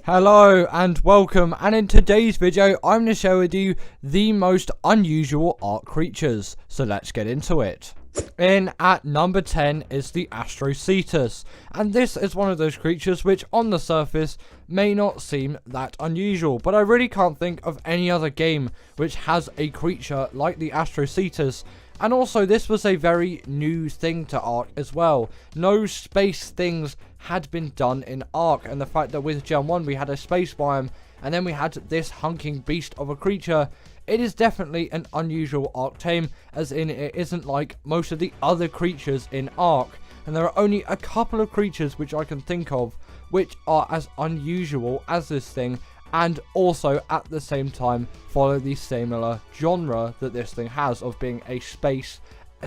Hello and welcome, and in today's video I'm going to share with you the most unusual Ark creatures, so let's get into it. In at number 10 is the Astrocetus, and this is one of those creatures which on the surface may not seem that unusual, but I really can't think of any other game which has a creature like the Astrocetus. And also, this was a very new thing to Ark as well. No space things had been done in Ark, and the fact that with Gen 1 we had a space biome, and then we had this hunking beast of a creature, it is definitely an unusual Ark tame, as in it isn't like most of the other creatures in Ark. And there are only a couple of creatures which I can think of which are as unusual as this thing, and also at the same time follow the similar genre that this thing has of being a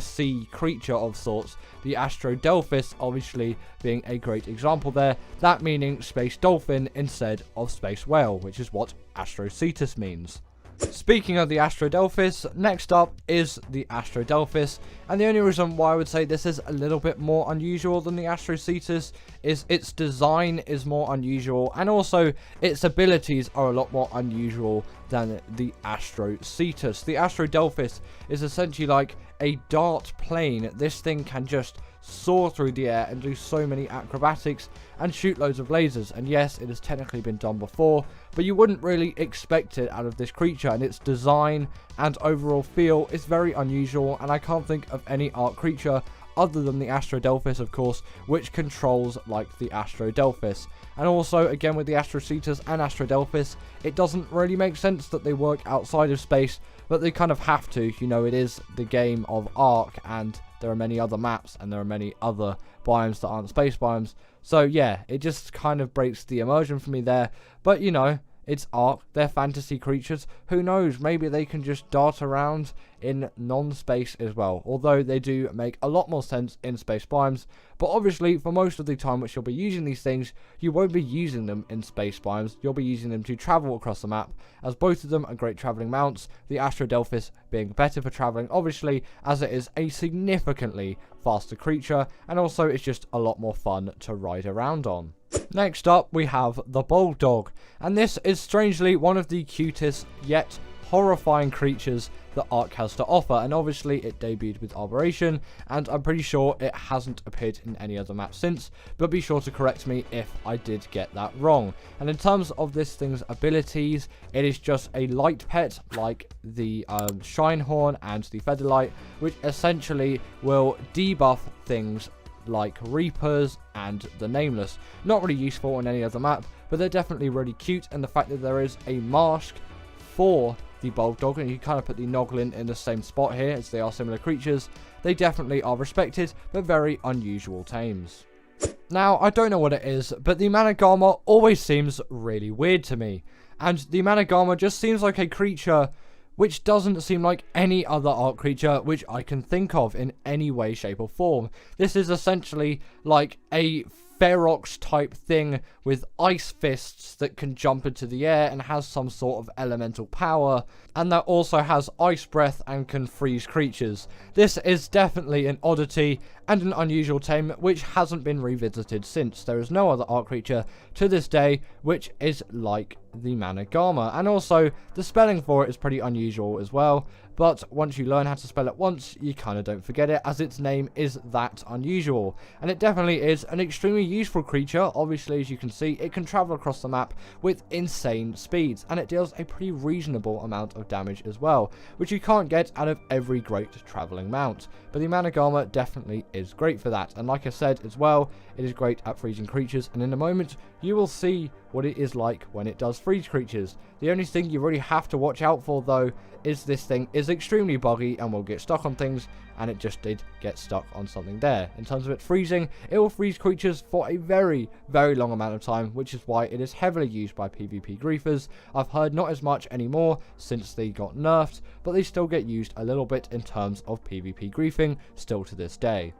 sea creature of sorts. The Astrodelphis obviously being a great example there, that meaning space dolphin instead of space whale, which is what Astrocetus means. Speaking of the Astrodelphis, next up is the Astrodelphis, and the only reason why I would say this is a little bit more unusual than the Astrocetus is its design is more unusual, and also its abilities are a lot more unusual than the Astrocetus. The Astrodelphis is essentially like a dart plane. This thing can just soar through the air and do so many acrobatics and shoot loads of lasers, and yes, it has technically been done before, but you wouldn't really expect it out of this creature, and its design and overall feel is very unusual, and I can't think of any Ark creature other than the Astrodelphis, of course, which controls like the Astrodelphis. And also, again, with the Astrocetus and Astrodelphis, it doesn't really make sense that they work outside of space, but they kind of have to. You know, it is the game of Ark, and there are many other maps, and there are many other biomes that aren't space biomes. So yeah, it just kind of breaks the immersion for me there. But you know, it's Ark, they're fantasy creatures. Who knows, maybe they can just dart around in non-space as well. Although they do make a lot more sense in space biomes. But obviously, for most of the time which you'll be using these things, you won't be using them in space biomes. You'll be using them to travel across the map, as both of them are great traveling mounts. The Astrodelphis being better for traveling, obviously, as it is a significantly faster creature, and also it's just a lot more fun to ride around on. Next up, we have the Bulldog, and this is strangely one of the cutest yet horrifying creatures that Ark has to offer, and obviously it debuted with Arboration, and I'm pretty sure it hasn't appeared in any other map since, but be sure to correct me if I did get that wrong. And in terms of this thing's abilities, it is just a light pet like the Shinehorn and the Featherlight, which essentially will debuff things like Reapers and the Nameless. Not really useful on any other map, but they're definitely really cute, and the fact that there is a mask for the Bulldog, and you kind of put the Noglin in the same spot here as they are similar creatures, they definitely are respected but very unusual tames. Now, I don't know what it is, but the Managarmr always seems really weird to me, and the Managarmr just seems like a creature which doesn't seem like any other Ark creature which I can think of in any way, shape or form. This is essentially like a Ferox type thing with ice fists that can jump into the air and has some sort of elemental power, and that also has ice breath and can freeze creatures. This is definitely an oddity and an unusual tame which hasn't been revisited since. There is no other Ark creature to this day which is like the Managarmr, and also the spelling for it is pretty unusual as well, but once you learn how to spell it once, you kind of don't forget it, as its name is that unusual. And it definitely is an extremely useful creature. Obviously, as you can see, it can travel across the map with insane speeds, and it deals a pretty reasonable amount of damage as well, which you can't get out of every great traveling mount. But the Managarmr definitely is great for that, and like I said as well, it is great at freezing creatures, and in a moment you will see what it is like when it does freeze creatures. The only thing you really have to watch out for though is this thing is extremely buggy and will get stuck on things, and it just did get stuck on something there. In terms of it freezing, it will freeze creatures for a very, very long amount of time, which is why it is heavily used by PvP griefers. I've heard not as much anymore since they got nerfed, but they still get used a little bit in terms of PvP griefing still to this day.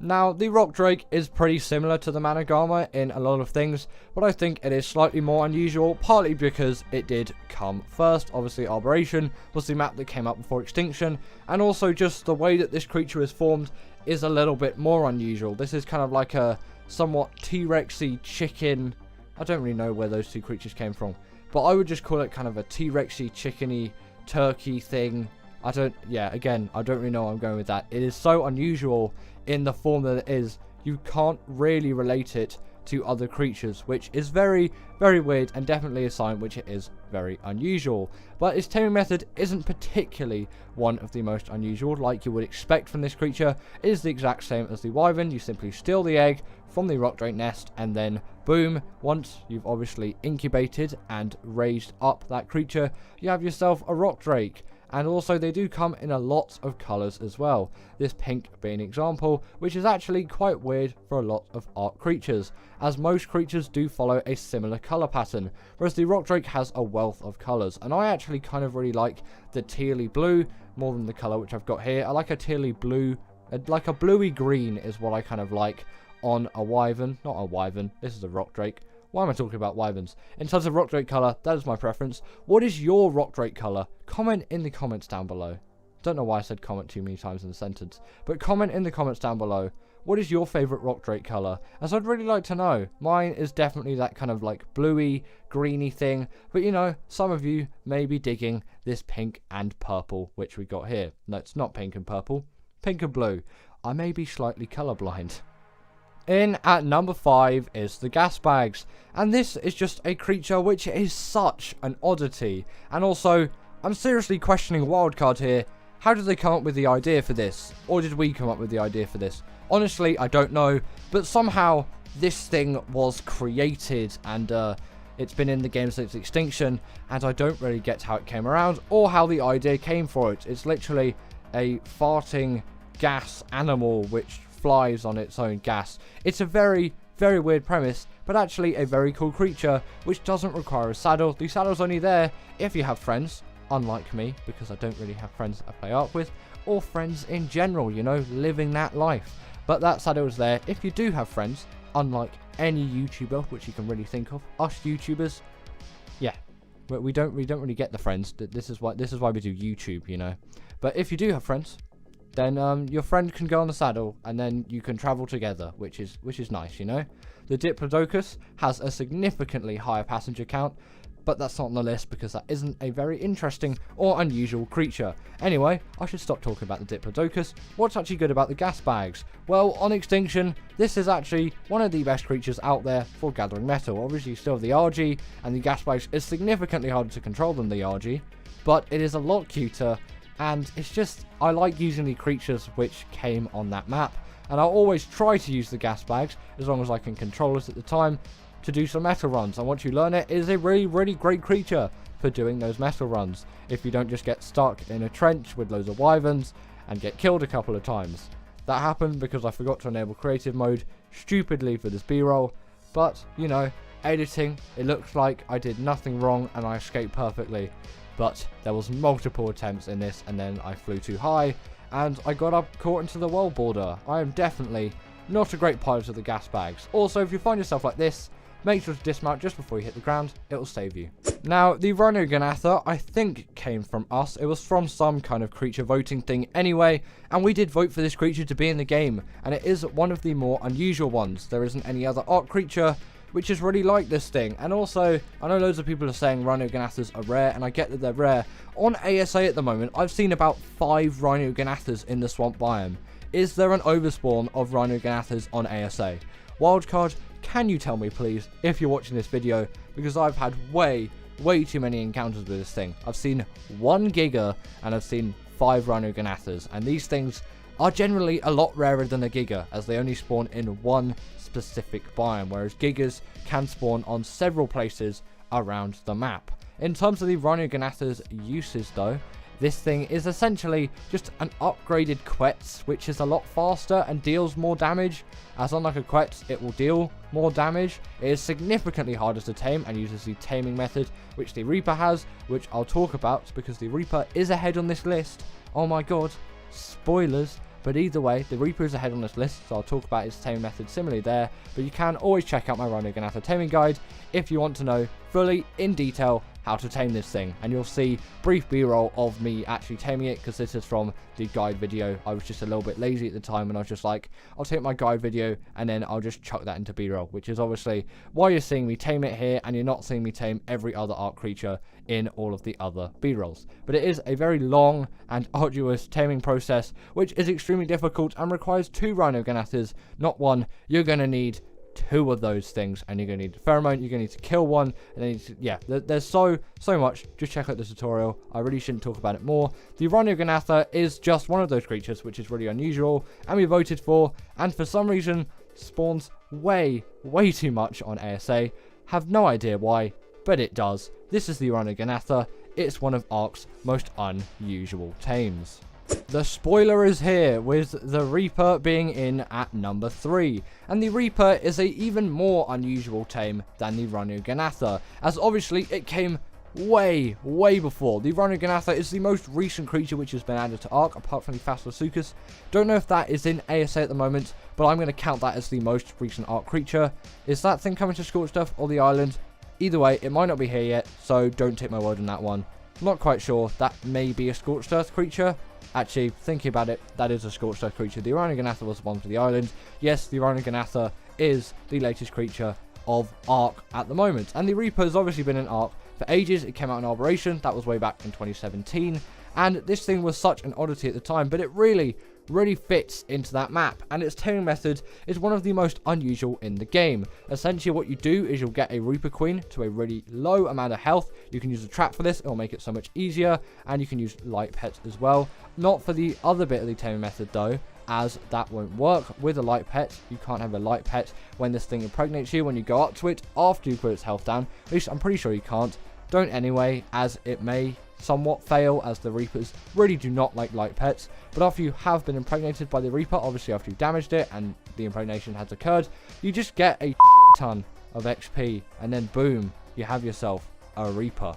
Now, the Rock Drake is pretty similar to the Managarmr in a lot of things, but I think it is slightly more unusual, partly because it did come first. Obviously, Arboration was the map that came up before Extinction, and also just the way that this creature is formed is a little bit more unusual. This is kind of like a somewhat T-Rexy chicken I don't really know where those two creatures came from. But I would just call it kind of a T-Rexy, chickeny, turkey thing. Again, I don't really know where I'm going with that. It is so unusual in the form that it is. You can't really relate it to other creatures, which is very, very weird, and definitely a sign which it is very unusual. But its taming method isn't particularly one of the most unusual, like you would expect from this creature. It is the exact same as the wyvern. You simply steal the egg from the rock drake nest, and then boom, once you've obviously incubated and raised up that creature, you have yourself a rock drake. And also they do come in a lot of colours as well, this pink being an example, which is actually quite weird for a lot of Ark creatures, as most creatures do follow a similar colour pattern, whereas the rock drake has a wealth of colours. And I actually kind of really like the tealy blue more than the colour which I've got here. I like a tealy blue, like a bluey green is what I kind of like on a wyvern. Not a wyvern, this is a rock drake. Why am I talking about wyverns? In terms of rock drake colour, that is my preference. What is your rock drake colour? Comment in the comments down below. Don't know why I said comment too many times in the sentence. But comment in the comments down below. What is your favourite rock drake colour? As I'd really like to know. Mine is definitely that kind of like bluey, greeny thing. But you know, some of you may be digging this pink and purple, which we got here. No, it's not pink and purple. Pink and blue. I may be slightly colourblind. In at number 5 is the Gasbags, and this is just a creature which is such an oddity. And also, I'm seriously questioning Wildcard here. How did they come up with the idea for this? Or did we come up with the idea for this? Honestly, I don't know, but somehow this thing was created, and it's been in the game since extinction, and I don't really get how it came around or how the idea came for it. It's literally a farting gas animal which flies on its own gas. It's a very, very weird premise, but actually a very cool creature which doesn't require a saddle. The saddle's only there if you have friends, unlike me, because I don't really have friends I play Ark with, or friends in general, you know, living that life. But that saddle is there if you do have friends, unlike any YouTuber which you can really think of. Us YouTubers, yeah, we don't really get the friends. This is why we do YouTube, you know. But if you do have friends, then your friend can go on the saddle, and then you can travel together, which is nice, you know. The Diplodocus has a significantly higher passenger count, but that's not on the list because that isn't a very interesting or unusual creature. Anyway, I should stop talking about the Diplodocus. What's actually good about the Gasbags? Well, on extinction, this is actually one of the best creatures out there for gathering metal. Obviously, you still have the RG, and the Gasbags is significantly harder to control than the RG, but it is a lot cuter. And it's just, I like using the creatures which came on that map. And I'll always try to use the Gasbags, as long as I can control it at the time, to do some metal runs. And once you learn it, it is a really, really great creature for doing those metal runs. If you don't just get stuck in a trench with loads of wyverns and get killed a couple of times. That happened because I forgot to enable creative mode stupidly for this B-roll. But, you know, editing, it looks like I did nothing wrong and I escaped perfectly. But there was multiple attempts in this, and then I flew too high, and I got up caught into the world border. I am definitely not a great pilot of the Gasbags. Also, if you find yourself like this, make sure to dismount just before you hit the ground. It will save you. Now, the Rhyniognatha, I think, came from us. It was from some kind of creature voting thing anyway, and we did vote for this creature to be in the game, and it is one of the more unusual ones. There isn't any other Ark creature which is really like this thing. And also, I know loads of people are saying Rhyniognatha's are rare, and I get that they're rare. On ASA at the moment, I've seen about 5 Rhyniognatha's in the swamp biome. Is there an overspawn of Rhyniognatha's on ASA? Wildcard, can you tell me please, if you're watching this video, because I've had way too many encounters with this thing. I've seen 1 Giga, and I've seen 5 Rhyniognatha's, and these things are generally a lot rarer than a Giga, as they only spawn in one specific biome, whereas Gigas can spawn on several places around the map. In terms of the Rhyniognatha's uses though, this thing is essentially just an upgraded Quetz, which is a lot faster and deals more damage. As unlike a Quetz, it will deal more damage. It is significantly harder to tame and uses the taming method, which the Reaper has, which I'll talk about because the Reaper is ahead on this list. Oh my god, spoilers. But either way, the Reaper is ahead on this list, so I'll talk about its taming method similarly there. But you can always check out my Rhyniognatha taming guide if you want to know fully, in detail, how to tame this thing. And you'll see brief b-roll of me actually taming it, because this is from the guide video. I was just a little bit lazy at the time, and I was just like, I'll take my guide video and then I'll just chuck that into b-roll, which is obviously why you're seeing me tame it here, and you're not seeing me tame every other Ark creature in all of the other b-rolls. But it is a very long and arduous taming process, which is extremely difficult and requires 2 Rhyniognatha's, not 1. You're going to need 2 of those things, and you're going to need a pheromone, you're going to need to kill 1, and then yeah, there's so much. Just check out the tutorial. I really shouldn't talk about it more. The Rhyniognatha is just one of those creatures which is really unusual, and we voted for, and for some reason spawns way too much on ASA. Have no idea why, but it does. This is the Rhyniognatha. It's one of Ark's most unusual tames. The spoiler is here, with the Reaper being in at number 3, and the Reaper is a even more unusual tame than the Rhyniognatha, as obviously it came way before. The Rhyniognatha is the most recent creature which has been added to Ark, apart from the Velonasaur. Don't know if that is in ASA at the moment, but I'm going to count that as the most recent Ark creature. Is that thing coming to Scorched Earth or the island? Either way, it might not be here yet, so don't take my word on that one. Not quite sure. That may be a Scorched Earth creature. Actually, thinking about it, that is a Scorched Earth creature. The Rhyniognatha was the one for the island. Yes, the Rhyniognatha is the latest creature of Ark at the moment. And the Reaper has obviously been in Ark for ages. It came out in Operation. That was way back in 2017. And this thing was such an oddity at the time, but it really fits into that map, and its taming method is one of the most unusual in the game. Essentially what you do is you'll get a Reaper Queen to a really low amount of health. You can use a trap for this, it'll make it so much easier, and you can use light pets as well. Not for the other bit of the taming method though, as that won't work with a light pet. You can't have a light pet when this thing impregnates you when you go up to it after you put its health down. At least I'm pretty sure you can't. Don't anyway, as it may somewhat fail, as the Reapers really do not like light pets. But after you have been impregnated by the Reaper, obviously after you damaged it and the impregnation has occurred, you just get a ton of XP, and then boom, you have yourself a Reaper.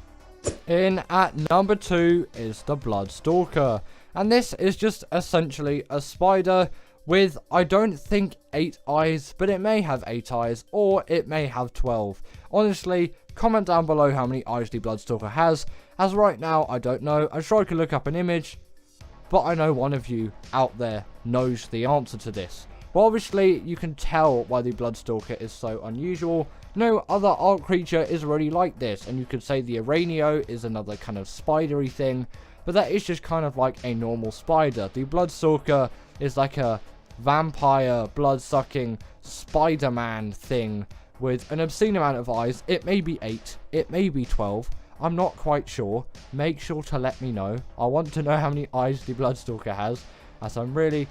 In at number 2 is the Bloodstalker, and this is just essentially a spider with, I don't think 8 eyes, but it may have 8 eyes, or it may have 12. Honestly, comment down below how many eyes the Bloodstalker has, as right now I don't know. I'm sure I could look up an image, but I know one of you out there knows the answer to this. But obviously you can tell why the Bloodstalker is so unusual. No other Ark creature is really like this, and you could say the Rhynio is another kind of spidery thing, but that is just kind of like a normal spider. The Bloodstalker is like a vampire, blood-sucking Spider-Man thing with an obscene amount of eyes. It may be 8, it may be 12, I'm not quite sure. Make sure to let me know. I want to know how many eyes the Bloodstalker has, as I'm really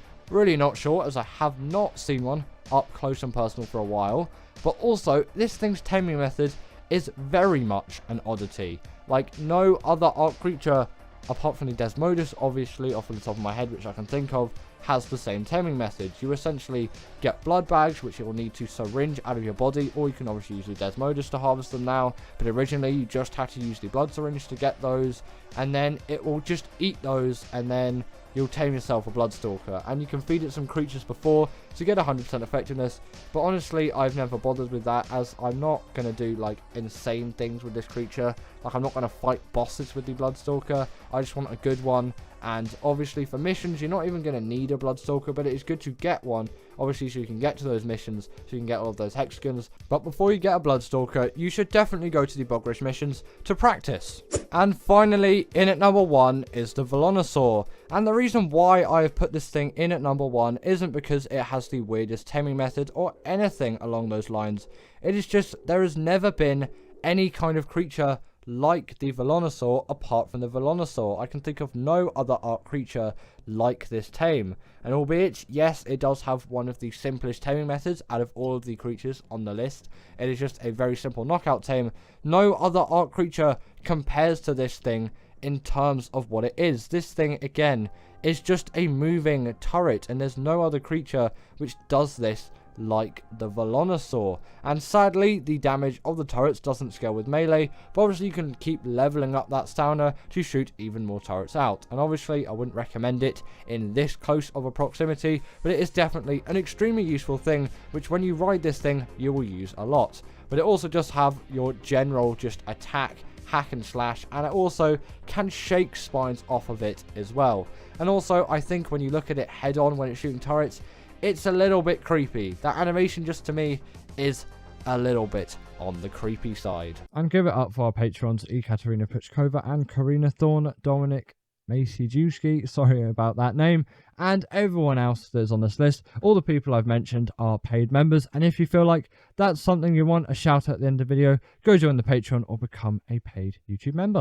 not sure, as I have not seen one up close and personal for a while. But also, this thing's taming method is very much an oddity. Like, no other Ark creature, apart from the Desmodus, obviously, off the top of my head, which I can think of, has the same taming method. You essentially get blood bags, which you will need to syringe out of your body, or you can obviously use the Desmodus to harvest them now, but originally you just had to use the blood syringe to get those, and then it will just eat those, and then you'll tame yourself a Bloodstalker, and you can feed it some creatures before to get 100% effectiveness. But honestly, I've never bothered with that, as I'm not going to do like insane things with this creature. Like, I'm not going to fight bosses with the Bloodstalker. I just want a good one. And obviously for missions, you're not even going to need a Bloodstalker, but it is good to get one, obviously, so you can get to those missions, so you can get all of those hexagons. But before you get a Bloodstalker, you should definitely go to the Bogrish missions to practice. And finally, in at number 1 is the Velonasaur. And the reason why I have put this thing in at number 1 isn't because it has the weirdest taming method or anything along those lines. It is just, there has never been any kind of creature like the Velonasaur apart from the Velonasaur. I can think of no other Ark creature like this tame. And albeit, yes, it does have one of the simplest taming methods out of all of the creatures on the list. It is just a very simple knockout tame. No other Ark creature compares to this thing in terms of what it is. This thing, again, is just a moving turret, and there's no other creature which does this like the Velonasaur. And sadly, the damage of the turrets doesn't scale with melee, but obviously you can keep leveling up that stamina to shoot even more turrets out. And obviously I wouldn't recommend it in this close of a proximity, but it is definitely an extremely useful thing, which when you ride this thing you will use a lot. But it also does have your general just attack hack and slash, and it also can shake spines off of it as well. And also, I think when you look at it head on when it's shooting turrets, it's a little bit creepy. That animation, just to me, is a little bit on the creepy side. And give it up for our patrons, Ekaterina Puchkova and Karina Thorne, Dominic Maciejewski, sorry about that name, and everyone else that's on this list. All the people I've mentioned are paid members, and if you feel like that's something you want a shout out at the end of the video, go join the Patreon or become a paid YouTube member.